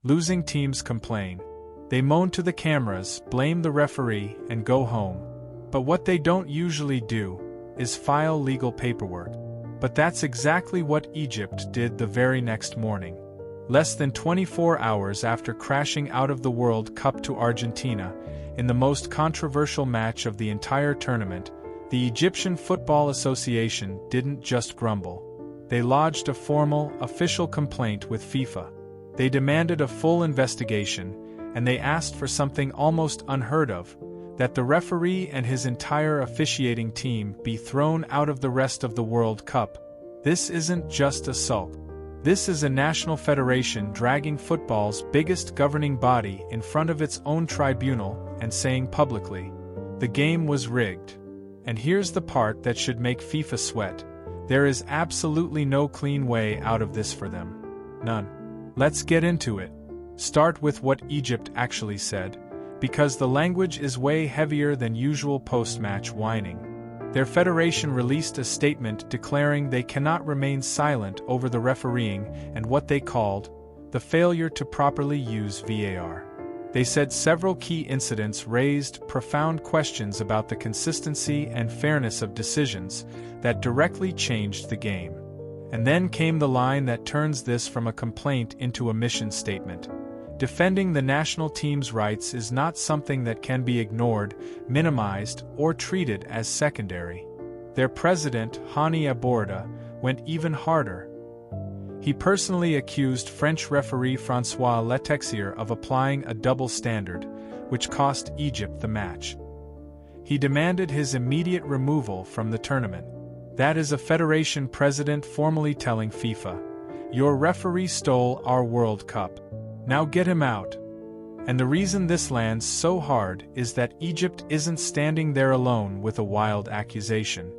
Losing teams complain. They moan to the cameras, blame the referee, and go home. But what they don't usually do is file legal paperwork. But that's exactly what Egypt did the very next morning. Less than 24 hours after crashing out of the World Cup to Argentina, in the most controversial match of the entire tournament, the Egyptian Football Association didn't just grumble. They lodged a formal, official complaint with FIFA. They demanded a full investigation, and they asked for something almost unheard of, that the referee and his entire officiating team be thrown out of the rest of the World Cup. This isn't just a sulk. This is a national federation dragging football's biggest governing body in front of its own tribunal and saying publicly, the game was rigged. And here's the part that should make FIFA sweat. There is absolutely no clean way out of this for them. None. Let's get into it. Start with what Egypt actually said, because the language is way heavier than usual post-match whining. Their federation released a statement declaring they cannot remain silent over the refereeing and what they called the failure to properly use VAR. They said several key incidents raised profound questions about the consistency and fairness of decisions that directly changed the game. And then came the line that turns this from a complaint into a mission statement. Defending the national team's rights is not something that can be ignored, minimized, or treated as secondary. Their president, Hani Aborda, went even harder. He personally accused French referee François Letexier of applying a double standard, which cost Egypt the match. He demanded his immediate removal from the tournament. That is a federation president formally telling FIFA, "Your referee stole our World Cup. Now get him out." And the reason this lands so hard is that Egypt isn't standing there alone with a wild accusation.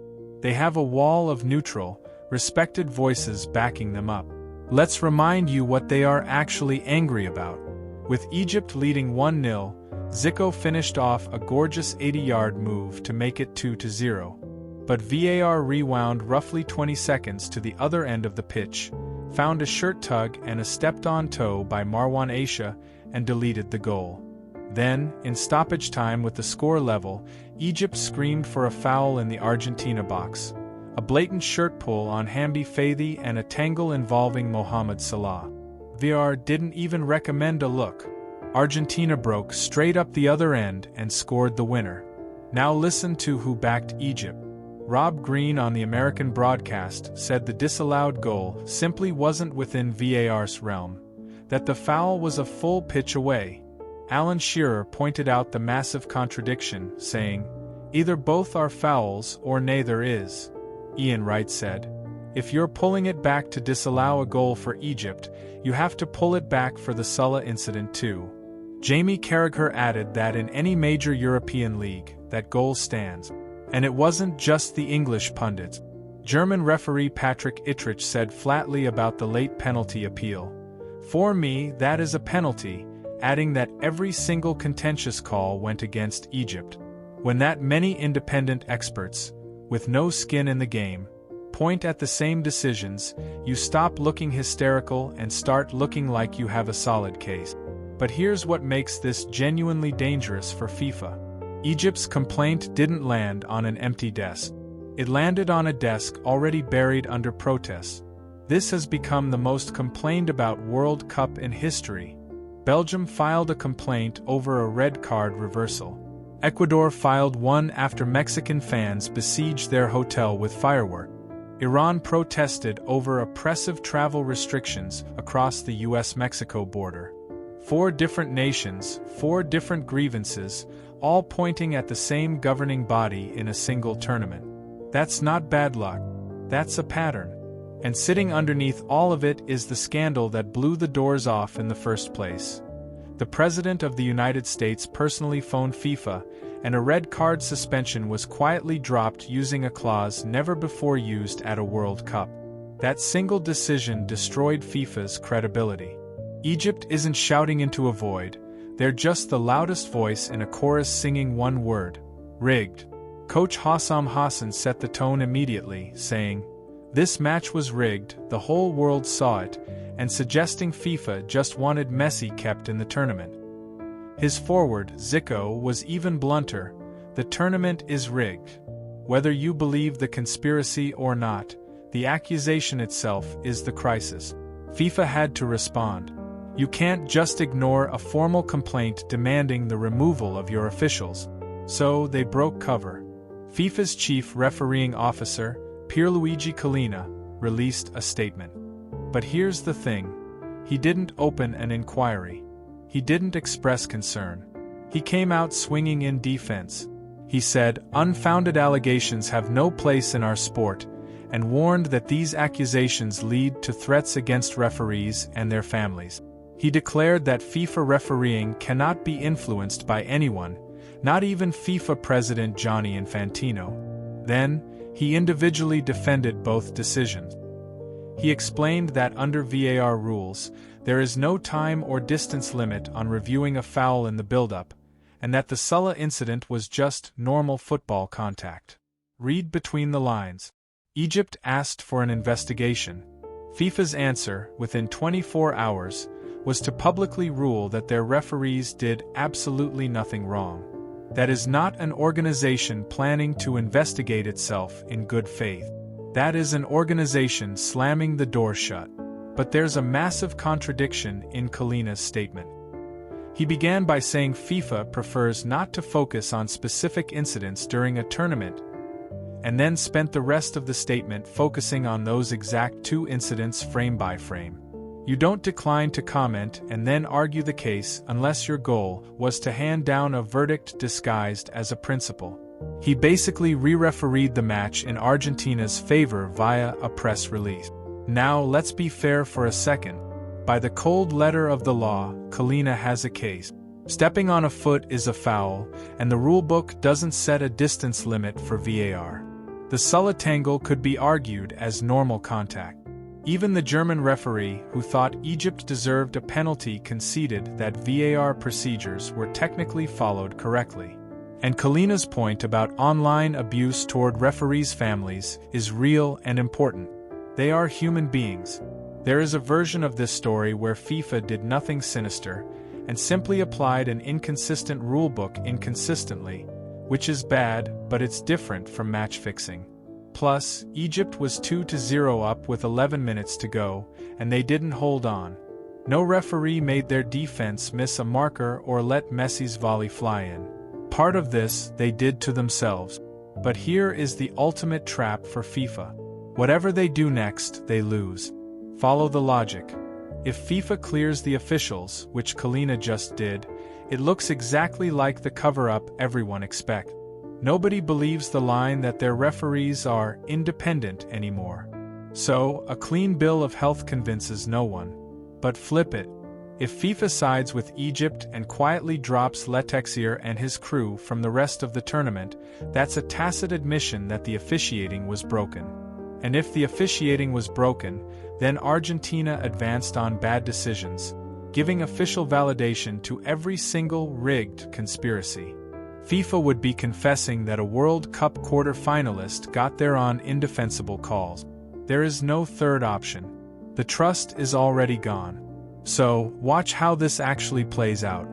They have a wall of neutral, respected voices backing them up. Let's remind you what they are actually angry about. With Egypt leading 1-0, Ziko finished off a gorgeous 80-yard move to make it 2-0. But VAR rewound roughly 20 seconds to the other end of the pitch, found a shirt tug and a stepped-on toe by Marwan Aisha, and deleted the goal. Then, in stoppage time with the score level, Egypt screamed for a foul in the Argentina box, a blatant shirt pull on Hamdi Fathi and a tangle involving Mohamed Salah. VAR didn't even recommend a look. Argentina broke straight up the other end and scored the winner. Now listen to who backed Egypt. Rob Green on the American broadcast said the disallowed goal simply wasn't within VAR's realm, that the foul was a full pitch away. Alan Shearer pointed out the massive contradiction, saying, "Either both are fouls or neither is." Ian Wright said, "If you're pulling it back to disallow a goal for Egypt, you have to pull it back for the Salah incident too." Jamie Carragher added that in any major European league, that goal stands. And it wasn't just the English pundits. German referee Patrick Ittrich said flatly about the late penalty appeal, "For me, that is a penalty," adding that every single contentious call went against Egypt. When that many independent experts, with no skin in the game, point at the same decisions, you stop looking hysterical and start looking like you have a solid case. But here's what makes this genuinely dangerous for FIFA. Egypt's complaint didn't land on an empty desk. It landed on a desk already buried under protests. This has become the most complained about World Cup in history. Belgium filed a complaint over a red card reversal. Ecuador filed one after Mexican fans besieged their hotel with fireworks. Iran protested over oppressive travel restrictions across the US-Mexico border. 4 different nations, 4 different grievances, all pointing at the same governing body in a single tournament. That's not bad luck. That's a pattern. And sitting underneath all of it is the scandal that blew the doors off in the first place. The President of the United States personally phoned FIFA, and a red card suspension was quietly dropped using a clause never before used at a World Cup. That single decision destroyed FIFA's credibility. Egypt isn't shouting into a void. They're just the loudest voice in a chorus singing one word: rigged. Coach Hossam Hassan set the tone immediately, saying, This match was rigged, the whole world saw it, and suggesting FIFA just wanted Messi kept in the tournament. His forward, Ziko, was even blunter: the tournament is rigged. Whether you believe the conspiracy or not, the accusation itself is the crisis. FIFA had to respond. You can't just ignore a formal complaint demanding the removal of your officials. So they broke cover. FIFA's chief refereeing officer, Pierluigi Collina, released a statement. But here's the thing: he didn't open an inquiry. He didn't express concern. He came out swinging in defense. He said, "Unfounded allegations have no place in our sport," and warned that these accusations lead to threats against referees and their families. He declared that FIFA refereeing cannot be influenced by anyone, not even FIFA President Gianni Infantino. Then, he individually defended both decisions. He explained that under VAR rules, there is no time or distance limit on reviewing a foul in the build-up, and that the Salah incident was just normal football contact. Read between the lines. Egypt asked for an investigation. FIFA's answer, within 24 hours, was to publicly rule that their referees did absolutely nothing wrong. That is not an organization planning to investigate itself in good faith. That is an organization slamming the door shut. But there's a massive contradiction in Collina's statement. He began by saying FIFA prefers not to focus on specific incidents during a tournament, and then spent the rest of the statement focusing on those exact two incidents frame by frame. You don't decline to comment and then argue the case unless your goal was to hand down a verdict disguised as a principle. He basically re-refereed the match in Argentina's favor via a press release. Now let's be fair for a second. By the cold letter of the law, Collina has a case. Stepping on a foot is a foul, and the rulebook doesn't set a distance limit for VAR. The Salah tangle could be argued as normal contact. Even the German referee, who thought Egypt deserved a penalty, conceded that VAR procedures were technically followed correctly. And Collina's point about online abuse toward referees' families is real and important. They are human beings. There is a version of this story where FIFA did nothing sinister and simply applied an inconsistent rulebook inconsistently, which is bad, but it's different from match fixing. Plus, Egypt was 2-0 up with 11 minutes to go, and they didn't hold on. No referee made their defense miss a marker or let Messi's volley fly in. Part of this they did to themselves. But here is the ultimate trap for FIFA. Whatever they do next, they lose. Follow the logic. If FIFA clears the officials, which Collina just did, it looks exactly like the cover-up everyone expects. Nobody believes the line that their referees are independent anymore. So, a clean bill of health convinces no one. But flip it. If FIFA sides with Egypt and quietly drops Letexier and his crew from the rest of the tournament, that's a tacit admission that the officiating was broken. And if the officiating was broken, then Argentina advanced on bad decisions, giving official validation to every single rigged conspiracy. FIFA would be confessing that a World Cup quarter-finalist got there on indefensible calls. There is no third option. The trust is already gone. So, watch how this actually plays out.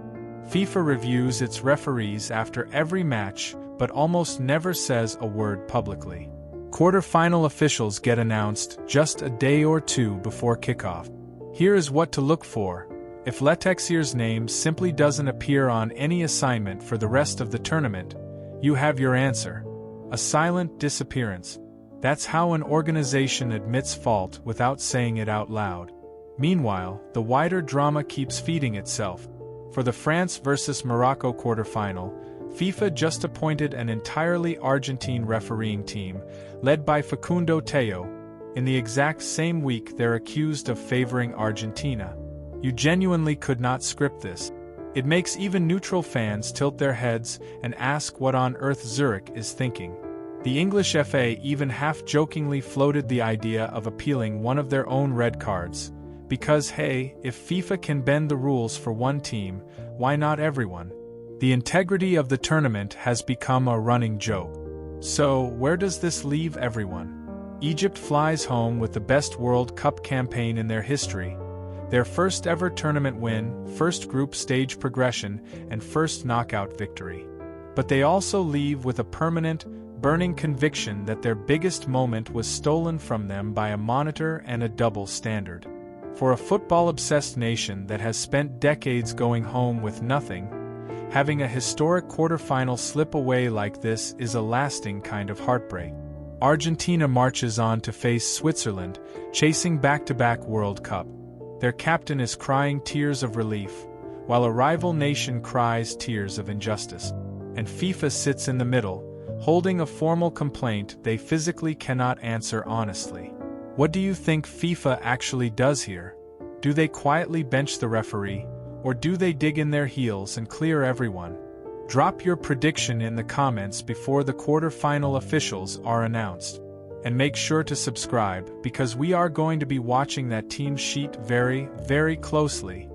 FIFA reviews its referees after every match, but almost never says a word publicly. Quarter-final officials get announced just a day or two before kickoff. Here is what to look for. If Letexier's name simply doesn't appear on any assignment for the rest of the tournament, you have your answer. A silent disappearance. That's how an organization admits fault without saying it out loud. Meanwhile, the wider drama keeps feeding itself. For the France vs Morocco quarterfinal, FIFA just appointed an entirely Argentine refereeing team, led by Facundo Teo. In the exact same week they're accused of favoring Argentina. You genuinely could not script this. It makes even neutral fans tilt their heads and ask what on earth Zurich is thinking. The English FA even half-jokingly floated the idea of appealing one of their own red cards. Because hey, if FIFA can bend the rules for one team, why not everyone? The integrity of the tournament has become a running joke. So, where does this leave everyone? Egypt flies home with the best World Cup campaign in their history, their first ever tournament win, first group stage progression, and first knockout victory. But they also leave with a permanent, burning conviction that their biggest moment was stolen from them by a monitor and a double standard. For a football-obsessed nation that has spent decades going home with nothing, having a historic quarterfinal slip away like this is a lasting kind of heartbreak. Argentina marches on to face Switzerland, chasing back-to-back World Cup. Their captain is crying tears of relief, while a rival nation cries tears of injustice. And FIFA sits in the middle, holding a formal complaint they physically cannot answer honestly. What do you think FIFA actually does here? Do they quietly bench the referee, or do they dig in their heels and clear everyone? Drop your prediction in the comments before the quarter-final officials are announced. And make sure to subscribe, because we are going to be watching that team sheet very, very closely.